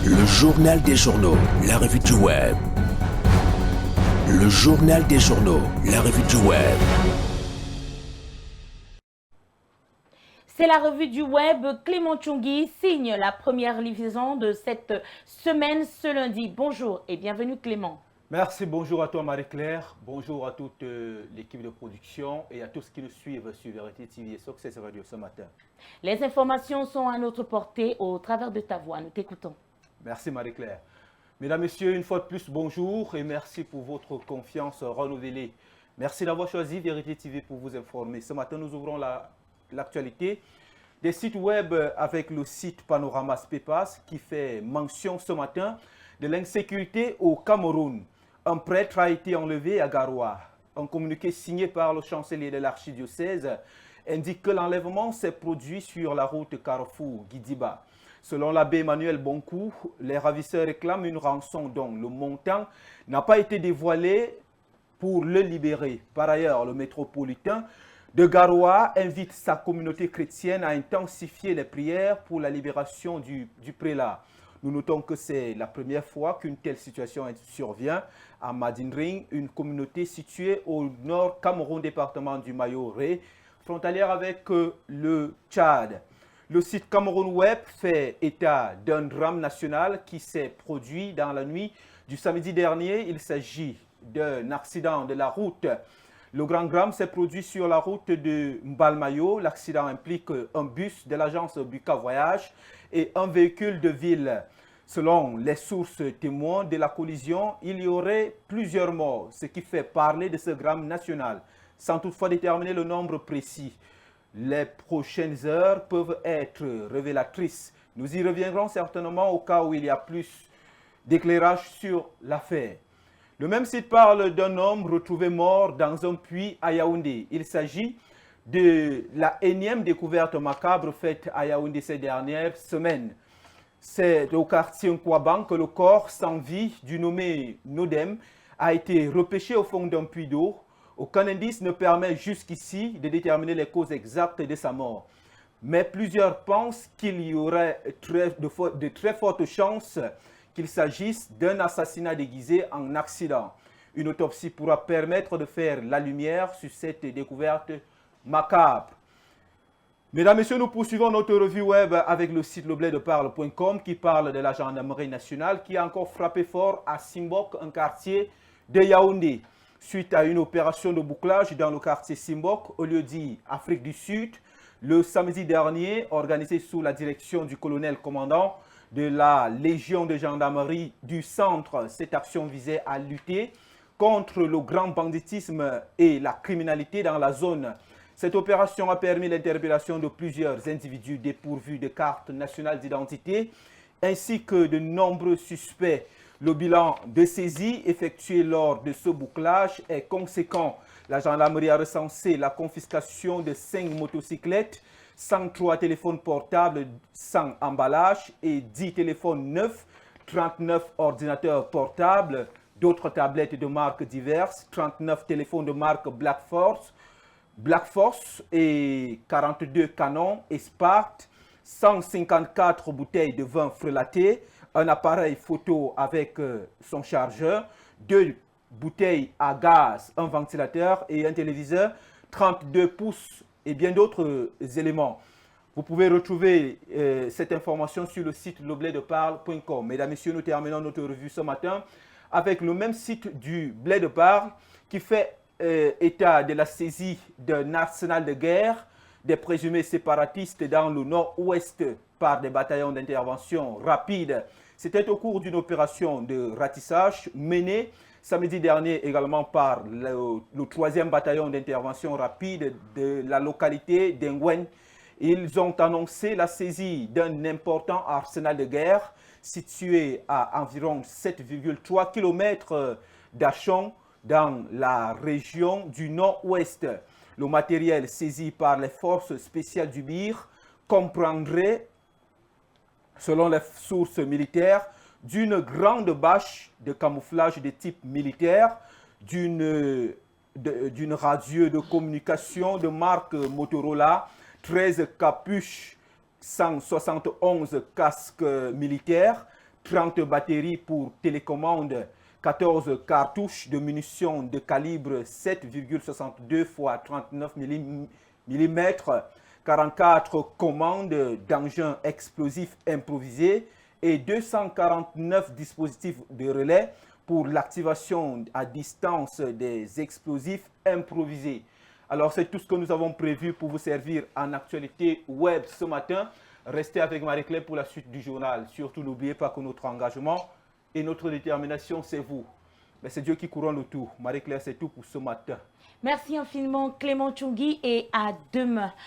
Le journal des journaux, la revue du web. Le journal des journaux, la revue du web. C'est la revue du web. Clément Tchoungui signe la première livraison de cette semaine ce lundi. Bonjour et bienvenue Clément. Merci, bonjour à toi Marie-Claire, bonjour à toute l'équipe de production et à tous qui nous suivent sur Vérité TV et Success Radio ce matin. Les informations sont à notre portée au travers de ta voix. Nous t'écoutons. Merci Marie-Claire. Mesdames, Messieurs, une fois de plus, bonjour et merci pour votre confiance renouvelée. Merci d'avoir choisi Vérité TV pour vous informer. Ce matin, nous ouvrons l'actualité des sites web avec le site Panorama Spepas qui fait mention ce matin de l'insécurité au Cameroun. Un prêtre a été enlevé à Garoua. Un communiqué signé par le chancelier de l'archidiocèse indique que l'enlèvement s'est produit sur la route Carrefour-Guidiba. Selon l'abbé Emmanuel Bonkou, les ravisseurs réclament une rançon dont le montant n'a pas été dévoilé pour le libérer. Par ailleurs, le métropolitain de Garoua invite sa communauté chrétienne à intensifier les prières pour la libération du prélat. Nous notons que c'est la première fois qu'une telle situation survient à Madinring, une communauté située au nord Cameroun, département du Mayo-Ré, frontalière avec le Tchad. Le site Cameroun Web fait état d'un drame national qui s'est produit dans la nuit du samedi dernier. Il s'agit d'un accident de la route. Le grand drame s'est produit sur la route de Mbalmayo. L'accident implique un bus de l'agence Buka Voyage et un véhicule de ville. Selon les sources témoins de la collision, il y aurait plusieurs morts, ce qui fait parler de ce drame national, sans toutefois déterminer le nombre précis. Les prochaines heures peuvent être révélatrices. Nous y reviendrons certainement au cas où il y a plus d'éclairage sur l'affaire. Le même site parle d'un homme retrouvé mort dans un puits à Yaoundé. Il s'agit de la énième découverte macabre faite à Yaoundé ces dernières semaines. C'est au quartier Nkwaban que le corps sans vie du nommé Nodem a été repêché au fond d'un puits d'eau. Aucun indice ne permet jusqu'ici de déterminer les causes exactes de sa mort. Mais plusieurs pensent qu'il y aurait de très fortes chances qu'il s'agisse d'un assassinat déguisé en accident. Une autopsie pourra permettre de faire la lumière sur cette découverte macabre. Mesdames, Messieurs, nous poursuivons notre revue web avec le site lebladeparle.com qui parle de la gendarmerie nationale qui a encore frappé fort à Simbok, un quartier de Yaoundé. Suite à une opération de bouclage dans le quartier Simbok, au lieu dit Afrique du Sud, le samedi dernier, organisé sous la direction du colonel commandant de la Légion de gendarmerie du centre, cette action visait à lutter contre le grand banditisme et la criminalité dans la zone. Cette opération a permis l'interpellation de plusieurs individus dépourvus de carte nationale d'identité ainsi que de nombreux suspects. Le bilan de saisie effectué lors de ce bouclage est conséquent. La gendarmerie a recensé la confiscation de 5 motocyclettes, 103 téléphones portables sans emballage et 10 téléphones neufs, 39 ordinateurs portables, d'autres tablettes de marques diverses, 39 téléphones de marque Black Force et 42 canons et Spark, 154 bouteilles de vin frelaté, un appareil photo avec son chargeur, 2 bouteilles à gaz, un ventilateur et un téléviseur, 32 pouces et bien d'autres éléments. Vous pouvez retrouver cette information sur le site lebladeparle.com. Mesdames, Messieurs, nous terminons notre revue ce matin avec le même site du Bled de Parle qui fait état de la saisie d'un arsenal de guerre des présumés séparatistes dans le nord-ouest par des bataillons d'intervention rapide. C'était au cours d'une opération de ratissage menée samedi dernier également par le 3e bataillon d'intervention rapide de la localité d'Engwen. Ils ont annoncé la saisie d'un important arsenal de guerre situé à environ 7,3 km d'Achon dans la région du nord-ouest. Le matériel saisi par les forces spéciales du BIR comprendrait, selon les sources militaires, d'une grande bâche de camouflage de type militaire, d'une radio de communication de marque Motorola, 13 capuches, 171 casques militaires, 30 batteries pour télécommande, 14 cartouches de munitions de calibre 7,62 x 39 mm, 44 commandes d'engins explosifs improvisés et 249 dispositifs de relais pour l'activation à distance des explosifs improvisés. Alors c'est tout ce que nous avons prévu pour vous servir en actualité web ce matin. Restez avec Marie-Claire pour la suite du journal. Surtout n'oubliez pas que notre engagement et notre détermination c'est vous. Mais c'est Dieu qui couronne le tout. Marie-Claire, c'est tout pour ce matin. Merci infiniment Clément Tchoungui et à demain.